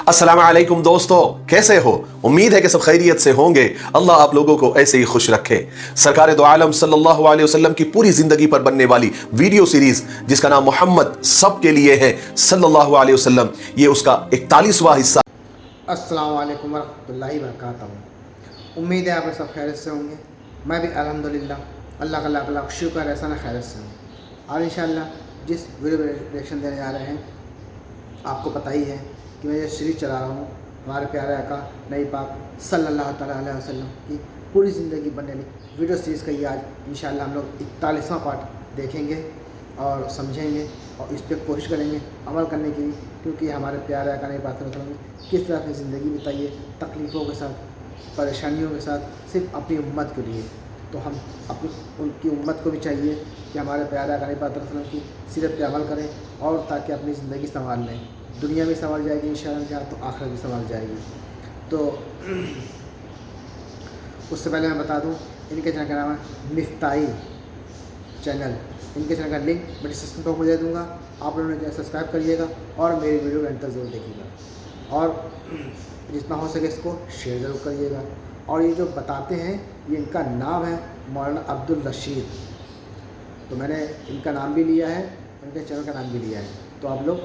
अस्सलाम वालेकुम दोस्तों, कैसे हो? उम्मीद है कि सब खैरियत से होंगे। अल्लाह आप लोगों को ऐसे ही खुश रखे। सरकार दो आलम सल्लल्लाहु अलैहि वसल्लम की पूरी जिंदगी पर बनने वाली वीडियो सीरीज जिसका नाम मोहम्मद सब के लिए है सल्लल्लाहु अलैहि वसल्लम, ये उसका 41वां हिस्सा। अस्सलाम वालेकुम वरहमतुल्लाहि वबरकातुहू। उम्मीद है आप सब खैरियत से होंगे। मैं भी अल्हम्दुलिल्लाह अल्लाह का लाख लाख शुक्र है सना खैरियत से हूँ। और इंशाअल्लाह जिस वीडियो में रिएक्शन देने जा रहे हैं, आपको पता ही है कि मैं ये सीरीज चला रहा हूँ हमारे प्यारे आका नबी पाक सल्लल्लाहु तआला अलैहि वसल्लम की पूरी ज़िंदगी बनने वाली वीडियो सीरीज़ का ये आज इंशाअल्लाह हम लोग 41वां पार्ट देखेंगे और समझेंगे और इस पर कोशिश करेंगे अमल करने की, क्योंकि हमारे प्यारे आका नबी पाक सल्लल्लाहु अलैहि वसल्लम किस तरह अपनी ज़िंदगी बिताई है, तकलीफ़ों के साथ, परेशानियों के साथ, सिर्फ अपनी उम्मत के लिए। तो हम अपनी उनकी उम्मत को भी चाहिए कि हमारे प्यारे आका नबी पाक सल्लल्लाहु अलैहि वसल्लम की सीरत पर अमल करें और ताकि अपनी ज़िंदगी संभाल लें। दुनिया भी संभल जाएगी इंशाअल्लाह, तो आखिरत भी संभल जाएगी। तो उससे पहले मैं बता दूं, इनके चैनल का नाम है मिफ्ताही चैनल। इनके चैनल का लिंक मैं डिस्क्रिप्शन बॉक्स में दे दूँगा। आप लोगों ने सब्सक्राइब करिएगा और मेरी वीडियो को अंत तक जरूर देखिएगा और जितना हो सके इसको शेयर ज़रूर करिएगा। और ये जो बताते हैं ये इनका नाम है मौलाना अब्दुल रशीद। तो मैंने इनका नाम भी लिया है, इनके चैनल का नाम भी लिया है, तो आप लोग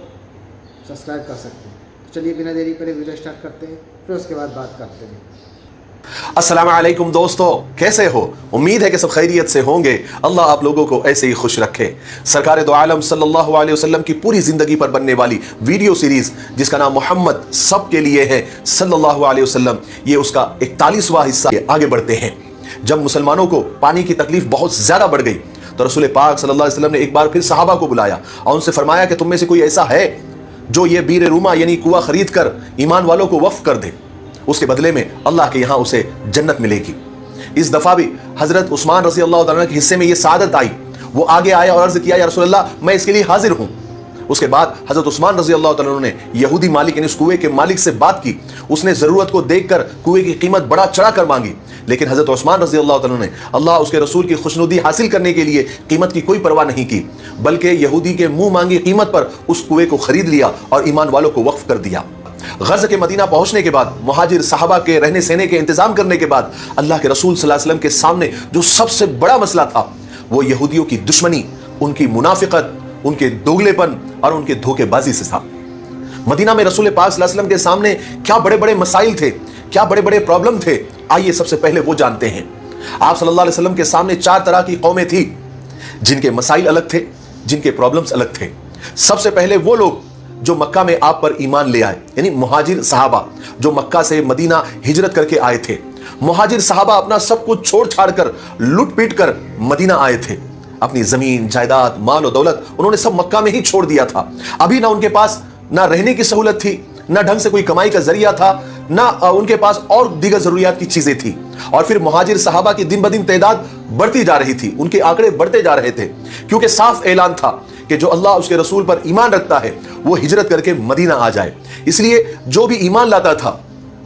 सब्सक्राइब कर सकते हैं। तो चलिए बिना देरी करे वीडियो स्टार्ट करते हैं, फिर उसके बाद बात करते हैं। अस्सलाम वालेकुम दोस्तों, कैसे हो? उम्मीद है कि सब खैरियत से होंगे। अल्लाह आप लोगों को ऐसे ही खुश रखे। सरकार दो आलम सल्लल्लाहु अलैहि वसल्लम की पूरी जिंदगी पर बनने वाली वीडियो सीरीज जिसका नाम मोहम्मद सब के लिए है सल्लल्लाहु अलैहि वसल्लम, ये उसका 41वां हिस्सा। आगे बढ़ते हैं। जब मुसलमानों को पानी की तकलीफ बहुत ज्यादा बढ़ गई तो रसूल पाक सल्लल्लाहु अलैहि वसल्लम ने एक बार फिर सहाबा को बुलाया और उनसे फरमाया कि तुम में से कोई ऐसा है जो ये बीर रूमा यानी कुआं खरीद कर ईमान वालों को वक्फ कर दे, उसके बदले में अल्लाह के यहां उसे जन्नत मिलेगी। इस दफा भी हजरत उस्मान रज़ी अल्लाह तआला के हिस्से में यह सादत आई। वो आगे आया और अर्ज किया, या रसूल अल्लाह मैं इसके लिए हाजिर हूं। उसके बाद हजरत उस्मान रज़ी अल्लाह तआला ने यहूदी मालिक यानी उस कुएं के मालिक से बात की। उसने जरूरत को देखकर कुएं की कीमत बड़ा चढ़ा कर मांगी, लेकिन हजरत उस्मान रज़ी अल्लाह तआला ने अल्लाह उसके रसूल की खुशनुदी हासिल करने के लिए कीमत की कोई परवाह नहीं की, बल्कि यहूदी के मुंह मांगी कीमत पर उस कुएं को खरीद लिया और ईमान वालों को वक्फ कर दिया। गज़ के मदीना पहुंचने के बाद, मुहाजिर साहबा के रहने सहने के इंतजाम करने के बाद, अल्लाह के रसूल सल्लल्लाहु अलैहि वसल्लम के सामने जो सबसे बड़ा मसला था वो यहूदियों की दुश्मनी, उनकी मुनाफिकत, उनके दोगलेपन और उनके धोखेबाजी से था। मदीना में रसूल पाक सल्लल्लाहु अलैहि वसल्लम के सामने क्या बड़े बड़े मसाइल थे, क्या बड़े बड़े प्रॉब्लम थे, आइए सबसे पहले वो जानते हैं। आप सल्लल्लाहु अलैहि वसल्लम के सामने 4 तरह की कौमें थी जिनके मसाइल अलग थे, जिनके प्रॉब्लम्स अलग थे। सबसे पहले वो लोग जो मक्का में आप पर ईमान ले आए, यानी मुहाजिर सहाबा जो मक्का से मदीना हिजरत करके आए थे। मुहाजिर सहाबा अपना सब कुछ छोड़ छाड़ कर, लूट पीट कर मदीना आए थे। अपनी जमीन जायदाद माल और दौलत उन्होंने सब मक्का में ही छोड़ दिया था। अभी ना उनके पास ना रहने की सहूलत थी, ना ढंग से कोई कमाई का जरिया था, ना उनके पास और दीगर जरूरियात की चीजें थी। और फिर मुहाजिर सहाबा की दिन ब दिन तादाद बढ़ती जा रही थी, उनके आंकड़े बढ़ते जा रहे थे, क्योंकि साफ ऐलान था कि जो अल्लाह उसके रसूल पर ईमान रखता है वो हिजरत करके मदीना आ जाए। इसलिए जो भी ईमान लाता था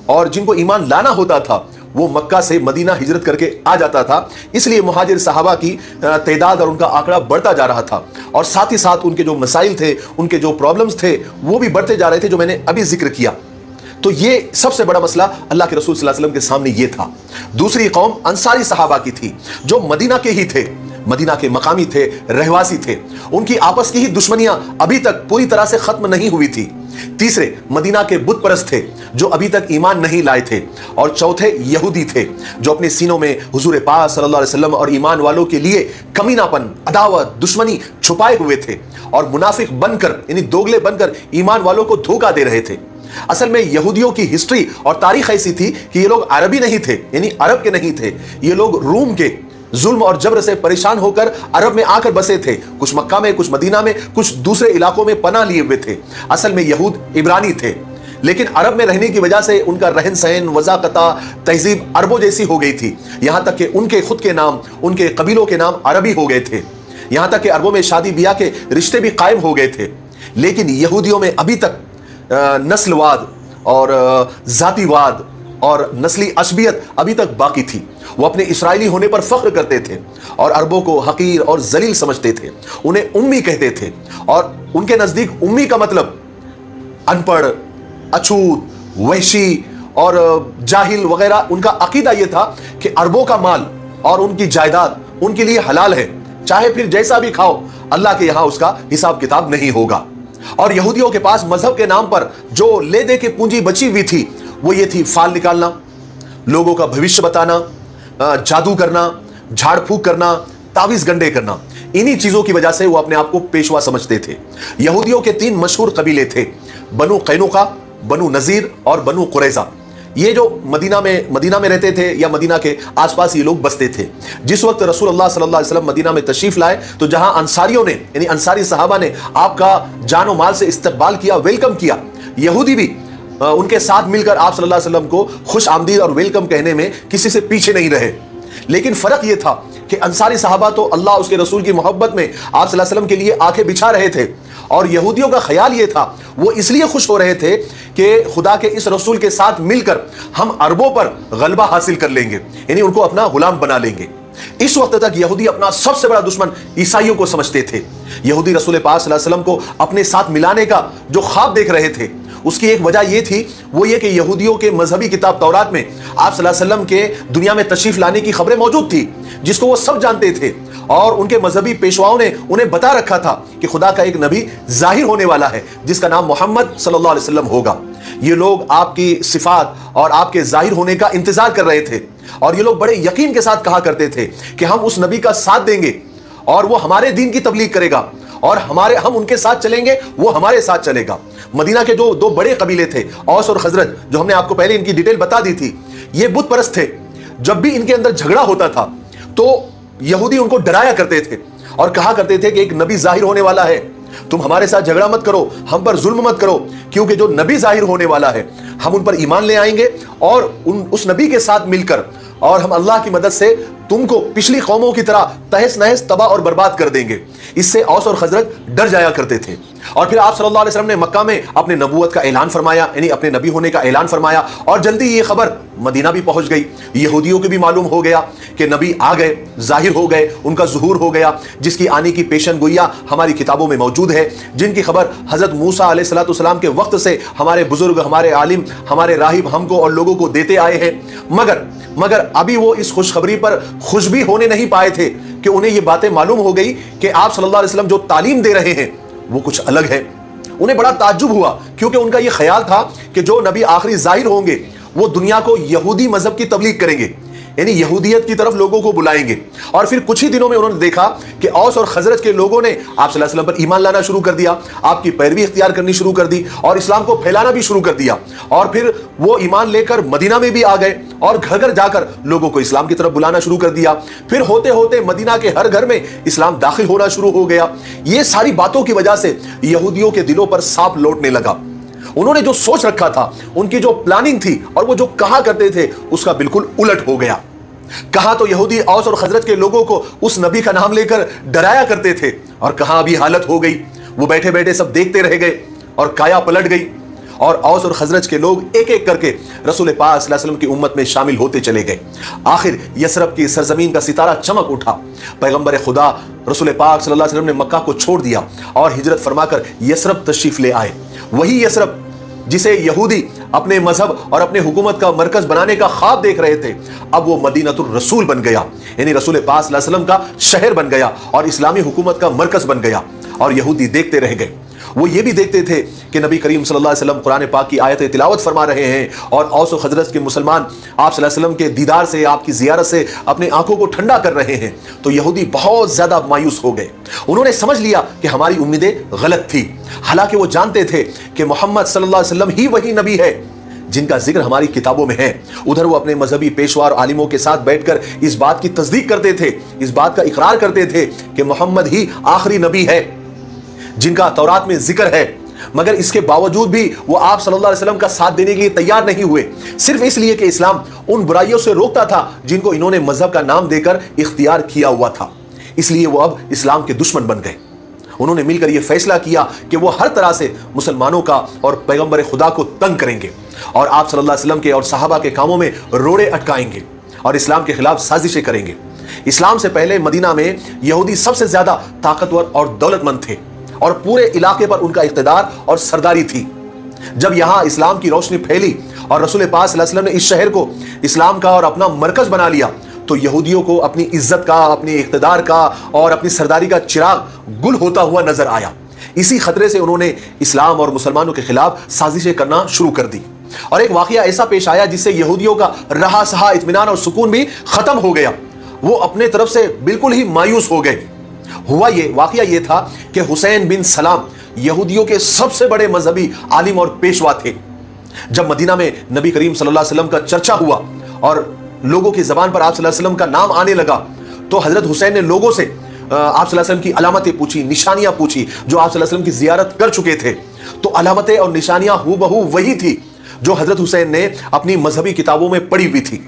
और जिनको ईमान लाना होता था वो मक्का से मदीना हिजरत करके आ जाता था। इसलिए मुहाजिर सहाबा की तादाद और उनका आंकड़ा बढ़ता जा रहा था और साथ ही साथ उनके जो मसाइल थे, उनके जो प्रॉब्लम्स थे वो भी बढ़ते जा रहे थे, जो मैंने अभी जिक्र किया। तो ये सबसे बड़ा मसला अल्लाह के रसूल सल्लल्लाहु अलैहि वसल्लम के सामने ये था। दूसरी कौम अंसारी सहाबा की थी जो मदीना के ही थे, मदीना के मकामी थे, रहवासी थे। उनकी आपस की ही दुश्मनियां अभी तक पूरी तरह से खत्म नहीं हुई थी। तीसरे मदीना के बुत परस्त थे जो अभी तक ईमान नहीं लाए थे। और चौथे यहूदी थे जो अपने सीनों में हुजूर पाक सल्लल्लाहु अलैहि वसल्लम और ईमान वालों के लिए कमीनापन, अदावत, दुश्मनी छुपाए हुए थे और मुनाफिक बनकर यानी दोगले बनकर ईमान वालों को धोखा दे रहे थे। असल में यहूदियों की हिस्ट्री और तारीख ऐसी थी कि ये लोग अरबी नहीं थे, यानी अरब के नहीं थे। ये लोग रूम के जुल्म और जबर से परेशान होकर अरब में आकर बसे थे। कुछ मक्का में, कुछ मदीना में, कुछ दूसरे इलाकों में पनाह लिए हुए थे। असल में यहूद इब्रानी थे, लेकिन अरब में रहने की वजह से उनका रहन सहन, वज़ाक़ता, तहजीब अरबों जैसी हो गई थी। यहां तक कि उनके खुद के नाम, उनके कबीलों के नाम अरबी हो गए थे। यहां तक कि अरबों में शादी ब्याह के रिश्ते भी कायम हो गए थे। लेकिन यहूदियों में अभी तक नस्लवाद और जातिवाद और नस्ली असबियत अभी तक बाकी थी। वो अपने इसराइली होने पर फख्र करते थे और अरबों को हकीर और जलील समझते थे। उन्हें उम्मी कहते थे और उनके नजदीक उम्मी का मतलब अनपढ़, अछूत, वहशी और जाहिल वगैरह, उनका अकीदा यह था कि अरबों का माल और उनकी जायदाद उनके लिए हलाल है, चाहे फिर जैसा भी खाओ, अल्लाह के यहां उसका हिसाब किताब नहीं होगा। और यहूदियों के पास मजहब के नाम पर जो ले दे के पूंजी बची हुई थी वो ये थी फाल निकालना, लोगों का भविष्य बताना, जादू करना, झाड़ फूक करना, तावीज गंडे करना। इन्हीं चीजों की वजह से वो अपने आप को पेशवा समझते थे। यहूदियों के 3 मशहूर कबीले थे, बनु कैनुका, बनु नजीर और बनु कुरैजा। ये जो मदीना में रहते थे या मदीना के आसपास ये लोग बसते थे। जिस वक्त रसूलुल्लाह सल्लल्लाहु अलैहि वसल्लम मदीना में तशरीफ लाए तो जहां अंसारियों ने यानी अंसारी सहाबा ने आपका जानो माल से इस्तकबाल किया, वेलकम किया, यहूदी भी उनके साथ मिलकर आप सल्लल्लाहु अलैहि वसल्लम को खुश आमदीद और वेलकम कहने में किसी से पीछे नहीं रहे। लेकिन फर्क यह था कि अंसारी सहाबा तो अल्लाह उसके रसूल की मोहब्बत में आप सल्लल्लाहु अलैहि वसल्लम के लिए आंखें बिछा रहे थे, और यहूदियों का ख्याल यह था, वो इसलिए खुश हो रहे थे कि खुदा के इस रसूल के साथ मिलकर हम अरबों पर गलबा हासिल कर लेंगे, यानी उनको अपना गुलाम बना लेंगे। इस वक्त तक यहूदी अपना सबसे बड़ा दुश्मन ईसाइयों को समझते थे। यहूदी रसूल पाक सल्लल्लाहु अलैहि वसल्लम को अपने साथ मिलाने का जो ख्वाब देख रहे थे, उसकी एक वजह यह थी, वो ये कि यहूदियों के मजहबी किताब तौरात में आप सल्लल्लाहु अलैहि वसल्लम के दुनिया में तशरीफ लाने की खबरें मौजूद थी, जिसको वो सब जानते थे, और उनके मजहबी पेशवाओं ने उन्हें बता रखा था कि खुदा का एक नबी जाहिर होने वाला है जिसका नाम मोहम्मद सल्लल्लाहु अलैहि वसल्लम होगा। ये लोग आपकी सिफात और आपके जाहिर होने का इंतजार कर रहे थे, और ये लोग बड़े यकीन के साथ कहा करते थे कि हम उस नबी का साथ देंगे और वो हमारे दीन की तबलीग करेगा, और हम उनके साथ चलेंगे, वो हमारे साथ चलेगा। मदीना के जो 2 बड़े कबीले थे, औस और खजरज, जो हमने आपको पहले इनकी डिटेल बता दी थी, ये बुत परस्त थे। जब भी इनके अंदर झगड़ा होता था तो यहूदी उनको डराया करते थे और कहा करते थे कि एक नबी जाहिर होने वाला है, तुम हमारे साथ झगड़ा मत करो, हम पर जुल्म मत करो, क्योंकि जो नबी जाहिर होने वाला है हम उन पर ईमान ले आएंगे और उस नबी के साथ मिलकर और हम अल्लाह की मदद से तुमको पिछली कौमों की तरह तहस नहस तबाह और बर्बाद कर देंगे। इससे औस और खजरज डर जाया करते थे। और फिर आप सल्लल्लाहु अलैहि वसल्लम ने मक्का में अपने नबूवत का ऐलान फरमाया, यानी अपने नबी होने का ऐलान फरमाया, और जल्दी ये खबर मदीना भी पहुंच गई। यहूदियों को भी मालूम हो गया कि नबी आ गए, जाहिर हो गए, उनका ज़ुहूर हो गया, जिसकी आने की पेशन गोइयां हमारी किताबों में मौजूद है, जिनकी खबर हज़रत मूसा अलैहिस्सलाम के वक्त से हमारे बुजुर्ग, हमारे आलिम, हमारे राहिब हमको और लोगों को देते आए हैं। मगर अभी वो इस खुशखबरी पर खुश भी होने नहीं पाए थे कि उन्हें ये बातें मालूम हो गई कि आप सल्लल्लाहु अलैहि वसल्लम जो तालीम दे रहे हैं वो कुछ अलग है। उन्हें बड़ा ताज्जुब हुआ, क्योंकि उनका ये ख्याल था कि जो नबी आखिरी जाहिर होंगे वो दुनिया को यहूदी मजहब की तबलीग करेंगे, यानी यहूदियत की तरफ लोगों को बुलाएंगे। और फिर कुछ ही दिनों में उन्होंने देखा कि औस और खजरज के लोगों ने आप सल्लल्लाहु अलैहि वसल्लम पर ईमान लाना शुरू कर दिया, आपकी पैरवी इख्तियार करनी शुरू कर दी और इस्लाम को फैलाना भी शुरू कर दिया। और फिर वो ईमान लेकर मदीना में भी आ गए और घर घर जाकर लोगों को इस्लाम की तरफ बुलाना शुरू कर दिया। फिर होते होते मदीना के हर घर में इस्लाम दाखिल होना शुरू हो गया। ये सारी बातों की वजह से यहूदियों के दिलों पर सांप लौटने लगा। उन्होंने जो सोच रखा था, उनकी जो प्लानिंग थी और वो जो कहा करते थे, उसका बिल्कुल उलट हो गया। कहा तो यहूदी औस और खजरत के लोगों को उस नबी का नाम लेकर डराया करते थे, और कहां अभी हालत हो गई, वो बैठे बैठे सब देखते रह गए और काया पलट गई, और औस और खजरज के लोग एक एक करके रसूल पाक सल्लल्लाहु अलैहि वसल्लम की उम्मत में शामिल होते चले गए। आखिर यसरब की सरजमीन का सितारा चमक उठा। पैगंबर खुदा रसूल पाक सल्लल्लाहु अलैहि वसल्लम ने मक्का को छोड़ दिया और हिजरत फरमाकर यसरब तशरीफ ले आए। वही यसरब जिसे यहूदी अपने मजहब और अपने हुकूमत का मरकज बनाने का ख्वाब देख रहे थे, अब वो मदीनतुर रसूल बन गया, यानी रसूल पाक सल्लल्लाहु अलैहि वसल्लम का शहर बन गया और इस्लामी हुकूमत का मरकज बन गया। और यहूदी देखते रह गए। वो ये भी देखते थे कि नबी करीम सल्लल्लाहु अलैहि वसल्लम कुरान पाक की आयतें तिलावत फरमा रहे हैं और औस और खजरज के मुसलमान आप सल्लल्लाहु अलैहि वसल्लम के दीदार से, आपकी ज़ियारत से अपनी आंखों को ठंडा कर रहे हैं। तो यहूदी बहुत ज़्यादा मायूस हो गए। उन्होंने समझ लिया कि हमारी उम्मीदें गलत थी। हालांकि वो जानते थे कि मोहम्मद सल्लल्लाहु अलैहि वसल्लम ही वही नबी है जिनका जिक्र हमारी किताबों में है। उधर वो अपने मजहबी पेशवा और आलिमों के साथ बैठकर इस बात की तस्दीक करते थे, इस बात का इकरार करते थे कि मोहम्मद ही आखिरी नबी है जिनका तौरात में जिक्र है। मगर इसके बावजूद भी वो आप सल्लल्लाहु अलैहि वसल्लम का साथ देने के लिए तैयार नहीं हुए, सिर्फ इसलिए कि इस्लाम उन बुराइयों से रोकता था जिनको इन्होंने मजहब का नाम देकर इख्तियार किया हुआ था। इसलिए वो अब इस्लाम के दुश्मन बन गए। उन्होंने मिलकर यह फैसला किया कि वो हर तरह से मुसलमानों का और पैगंबर खुदा को तंग करेंगे और आप सल्लल्लाहु अलैहि वसल्लम के और सहाबा के कामों में रोड़े अटकाएंगे और इस्लाम के खिलाफ साजिशें करेंगे। इस्लाम से पहले मदीना में यहूदी सबसे ज्यादा ताकतवर और दौलतमंद थे और पूरे इलाके पर उनका इख्तिदार और सरदारी थी। जब यहां इस्लाम की रोशनी फैली और रसूल पाक सल्लल्लाहु अलैहि वसल्लम ने इस शहर को इस्लाम का और अपना मरकज बना लिया, तो यहूदियों को अपनी इज्जत का, अपनी इख्तिदार का और अपनी सरदारी का चिराग गुल होता हुआ नजर आया। इसी खतरे से उन्होंने इस्लाम और मुसलमानों के खिलाफ साजिशें करना शुरू कर दी और एक वाकया ऐसा पेश आया जिससे यहूदियों का रहा सहा इत्मीनान और सुकून भी खत्म हो गया। वो अपने तरफ से बिल्कुल ही मायूस हो गए। वाकया ये था कि हुसैन बिन सलाम यहूदियों के सबसे बड़े मजहबी आलिम और पेशवा थे। जब मदीना में नबी करीम सल्लल्लाहु अलैहि वसल्लम का चर्चा हुआ और लोगों की जबान पर आप सल्लल्लाहु अलैहि वसल्लम का नाम आने लगा, तो हजरत हुसैन ने लोगों से आप सल्लल्लाहु अलैहि वसल्लम की अलामतें पूछी, निशानियां पूछी। जो आप सल्लल्लाहु अलैहि वसल्लम की जियारत कर चुके थे, तो अलामतें और निशानियां हूबहू वही थी जो हजरत हुसैन ने अपनी मजहबी किताबों में पढ़ी हुई थी।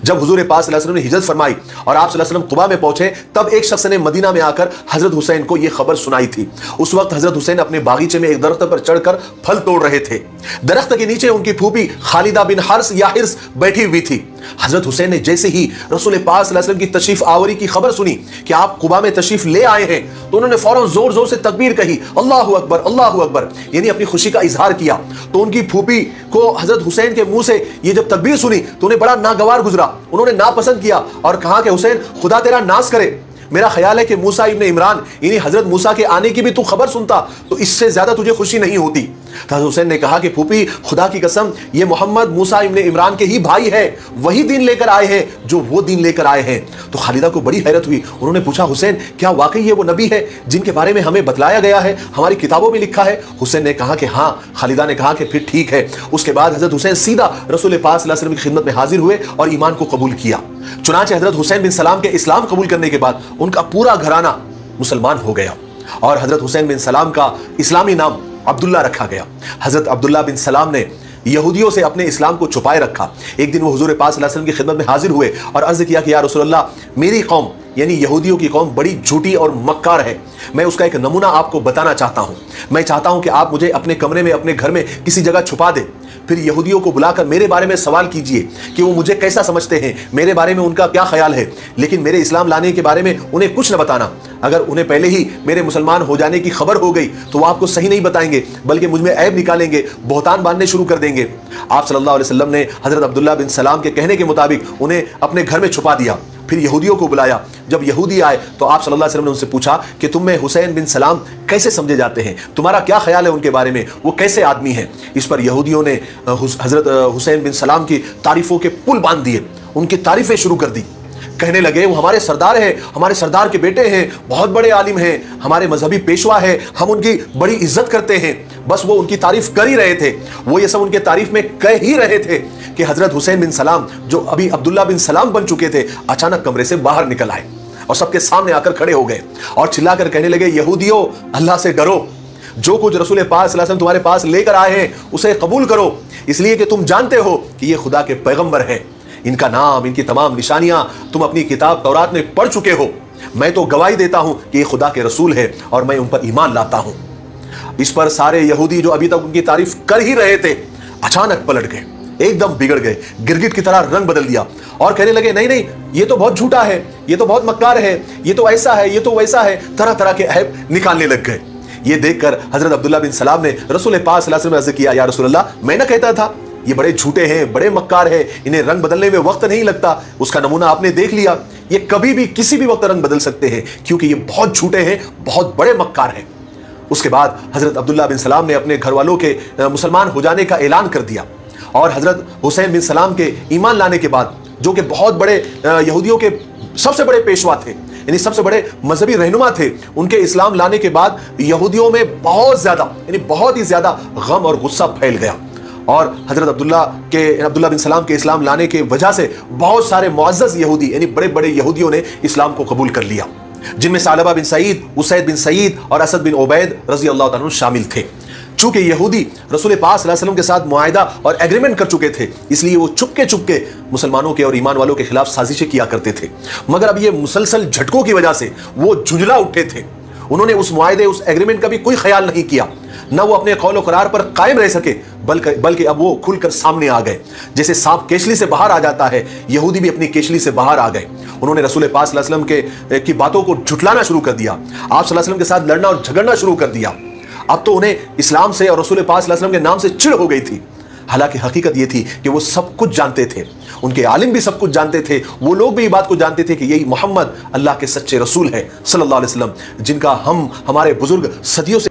जब हुजूर पाक सल्लल्लाहु अलैहि वसल्लम ने हिजरत फरमाई और आप सल्लल्लाहु अलैहि वसल्लम कुबा में पहुंचे, तब एक शख्स ने मदीना में आकर हजरत हुसैन को यह खबर सुनाई थी। उस वक्त हजरत हुसैन अपने बागीचे में एक दरख्त पर चढ़कर फल तोड़ रहे थे। दरख्त के नीचे उनकी फूफी खालिदा बिन हर्स या हिर्स बैठी हुई थी। हजरत हुसैन ने जैसे ही रसूल पाक सल्लल्लाहु अलैहि वसल्लम की तशरीफ आवरी की खबर सुनी कि आप कुबा में तशरीफ ले आए हैं, तो उन्होंने फौरन जोर जोर से तकबीर कही, अल्लाहु अकबर, यानी अपनी खुशी का इजहार किया। तो उनकी फूफी को हजरत हुसैन के मुंह से ये जब तकबीर सुनी तो उन्हें बड़ा नागवार गुजरा। उन्होंने नापसंद किया और कहा कि हुसैन, खुदा तेरा नाश करे, मेरा ख्याल है कि मूसा इब्न इमरान यानी हजरत मूसा के आने की भी तू खबर सुनता तो इससे ज्यादा तुझे खुशी नहीं होती। तो हजरत हुसैन ने कहा कि फूफी, खुदा की कसम, ये मोहम्मद मूसा इब्न इमरान के ही भाई है, वही दीन लेकर आए हैं जो वो दीन लेकर आए हैं। तो खालिदा को बड़ी हैरत हुई। उन्होंने पूछा, हुसैन, क्या वाकई ये वो नबी है जिनके बारे में हमें बतलाया गया है, हमारी किताबों में लिखा है? हुसैन ने कहा कि हाँ। खालिदा ने कहा कि फिर ठीक है। उसके बाद हजरत हुसैन सीधा रसूल पाक सल्लल्लाहु अलैहि वसल्लम की खिदमत में हाजिर हुए और ईमान को कबूल किया। चुनांचे हजरत हुसैन बिन सलाम के इस्लाम कबूल करने के बाद उनका पूरा घराना मुसलमान हो गया और हजरत हुसैन बिन सलाम का इस्लामी नाम अब्दुल्ला रखा गया। हजरत अब्दुल्ला बिन सलाम ने यहूदियों से अपने इस्लाम को छुपाए रखा। एक दिन वो हुजूर पाक सल्लल्लाहु अलैहि वसल्लम की खिदमत में हाजिर हुए और अर्ज किया कि या रसूलल्लाह, मेरी कौम यानी यहूदियों की कौम बड़ी झूठी और मक्कार है। मैं उसका एक नमूना आपको बताना चाहता हूँ। मैं चाहता हूँ कि आप मुझे अपने कमरे में, अपने घर में किसी जगह छुपा दें, फिर यहूदियों को बुलाकर मेरे बारे में सवाल कीजिए कि वो मुझे कैसा समझते हैं, मेरे बारे में उनका क्या ख्याल है, लेकिन मेरे इस्लाम लाने के बारे में उन्हें कुछ न बताना। अगर उन्हें पहले ही मेरे मुसलमान हो जाने की खबर हो गई तो वो आपको सही नहीं बताएंगे, बल्कि मुझ में ऐब निकालेंगे, बहुतान बांधने शुरू कर देंगे। आप सल्लल्लाहु अलैहि वसल्लम ने हजरत अब्दुल्ला बिन सलाम के कहने के मुताबिक उन्हें अपने घर में छुपा दिया। फिर यहूदियों को बुलाया। जब यहूदी आए तो आप सल्लल्लाहु अलैहि वसल्लम ने उनसे पूछा कि तुम में हुसैन बिन सलाम कैसे समझे जाते हैं, तुम्हारा क्या ख्याल है उनके बारे में, वो कैसे आदमी हैं? इस पर यहूदियों ने हजरत हुसैन बिन सलाम की तारीफों के पुल बांध दिए, उनकी तारीफें शुरू कर दी। कहने लगे, वो हमारे सरदार हैं, हमारे सरदार के बेटे हैं, बहुत बड़े आलिम हैं, हमारे मजहबी पेशवा है, हम उनकी बड़ी इज्जत करते हैं। बस वो उनकी तारीफ कर ही रहे थे। वो ये सब उनके तारीफ में कह ही रहे थे कि हजरत हुसैन बिन सलाम, जो अभी अब्दुल्ला बिन सलाम बन चुके थे, अचानक कमरे से बाहर निकल आए और सबके सामने आकर खड़े हो गए और चिल्लाकर कहने लगे, यहूदियों, अल्लाह से डरो, जो कुछ रसूल पाक सल्लल्लाहु अलैहि वसल्लम तुम्हारे पास लेकर आए हैं उसे कबूल करो, इसलिए कि तुम जानते हो कि ये खुदा के पैगंबर हैं। इनका नाम, इनकी तमाम निशानियां तुम अपनी किताब तौरात में पढ़ चुके हो। मैं तो गवाही देता हूं कि ये खुदा के रसूल है और मैं उन पर ईमान लाता हूं। इस पर सारे यहूदी जो अभी तक उनकी तारीफ कर ही रहे थे, अचानक पलट गए, एकदम बिगड़ गए, गिरगिट की तरह रंग बदल दिया और कहने लगे, नहीं नहीं, ये तो बहुत झूठा है, ये तो बहुत मक्कार है, ये तो ऐसा है, ये तो वैसा है, तरह तरह के ऐब निकालने लग गए। ये देखकर हजरत अब्दुल्ला बिन सलाम ने रसूल पाक सल्लल्लाहु अलैहि वसल्लम से अर्ज किया, या रसूलल्लाह, मैं ना कहता था ये बड़े झूठे हैं, बड़े मक्कार हैं, इन्हें रंग बदलने में वक्त नहीं लगता। उसका नमूना आपने देख लिया, ये कभी भी किसी भी वक्त रंग बदल सकते हैं क्योंकि ये बहुत झूठे हैं, बहुत बड़े मक्कार हैं। उसके बाद हजरत अब्दुल्ला बिन सलाम ने अपने घर वालों के मुसलमान हो जाने का ऐलान कर दिया और हजरत हुसैन बिन सलाम के ईमान लाने के बाद, जो कि बहुत बड़े यहूदियों के सबसे बड़े पेशवा थे, यानी सबसे बड़े मजहबी रहनुमा थे, उनके इस्लाम लाने के बाद यहूदियों में बहुत ज्यादा, यानी बहुत ही ज्यादा गम और गुस्सा फैल गया और हजरत अब्दुल्ला बिन सलाम के इस्लाम लाने के वजह से बहुत सारे मुअज़्ज़ज़ यहूदी, यानी बड़े बड़े यहूदियों ने इस्लाम को कबूल कर लिया, जिनमें सालबा बिन सईद, उसैद बिन सईद और असद बिन उबैद रज़ी अल्लाह तआला अन्हु शामिल थे। चूंकि यहूदी रसूल पाक सल्लल्लाहु अलैहि वसल्लम के साथ मुआहिदा और एग्रीमेंट कर चुके थे, इसलिए वो चुपके चुपके मुसलमानों के और ईमान वालों के खिलाफ साजिशें किया करते थे। मगर अब ये मुसलसल झटकों की वजह से वो झुंझला उठे थे। उन्होंने उस मुआहिदे, उस एग्रीमेंट का भी कोई ख्याल नहीं किया, न वो अपने कौल करार पर कायम रह सके, बल्कि अब वो खुलकर सामने आ गए। जैसे सांप केचली से बाहर आ जाता है, यहूदी भी अपनी केचली से बाहर आ गए। उन्होंने रसूल पाक सल्लल्लाहु अलैहि वसल्लम की बातों को झुटलाना शुरू कर दिया, आप सल्लल्लाहु अलैहि वसल्लम के साथ लड़ना और झगड़ना शुरू कर दिया। اب تو انہیں اسلام سے اور رسول پاک صلی اللہ علیہ وسلم کے نام سے چڑ ہو گئی تھی، حالانکہ حقیقت یہ تھی کہ وہ سب کچھ جانتے تھے، ان کے عالم بھی سب کچھ جانتے تھے، وہ لوگ بھی یہ بات کو جانتے تھے کہ یہی محمد اللہ کے سچے رسول ہیں صلی اللہ علیہ وسلم، جن کا ہمارے بزرگ صدیوں سے.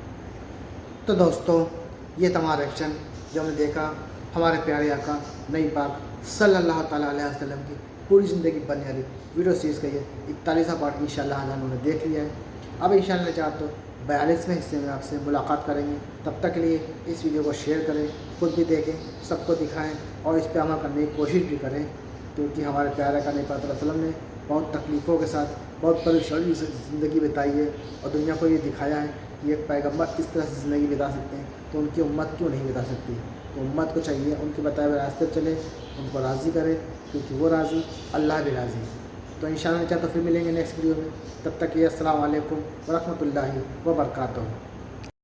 تو دوستو یہ تمہارا ریئیکشن جو ہم نے دیکھا ہمارے پیارے آقا نبی پاک صلی اللہ تعالیٰ علیہ وسلم کی پوری زندگی بننے والی ویڈیو سیریز کا یہ 41واں پارٹ انشاءاللہ آج ہم نے دیکھ لیا ہے. اب انشاءاللہ چاہتے تو 42ویں حصے میں آپ سے ملاقات کریں گے. تب تک کے لیے اس ویڈیو کو شیئر کریں، خود بھی دیکھیں، سب کو دکھائیں اور اس پہ عمل کرنے کی کوشش بھی کریں، کیونکہ ہمارے پیارے آقا نبی پاک صلی اللہ علیہ وسلم نے بہت تکلیفوں کے ساتھ بہت پریشانی سے زندگی بتائی ہے اور دنیا کو یہ دکھایا ہے کہ ایک پیغمبر اس طرح سے زندگی بتا سکتے ہیں تو ان کی امت کیوں نہیں بتا سکتی. تو امت کو چاہیے ان کے بتائے ہوئے راستے پر چلے، ان کو راضی کرے، کیونکہ وہ راضی اللہ بھی راضی ہے. تو انشاءاللہ چاہتے تو پھر ملیں گے نیکسٹ ویڈیو میں. تب تک یہ السلام علیکم ورحمۃ اللہ وبرکاتہ.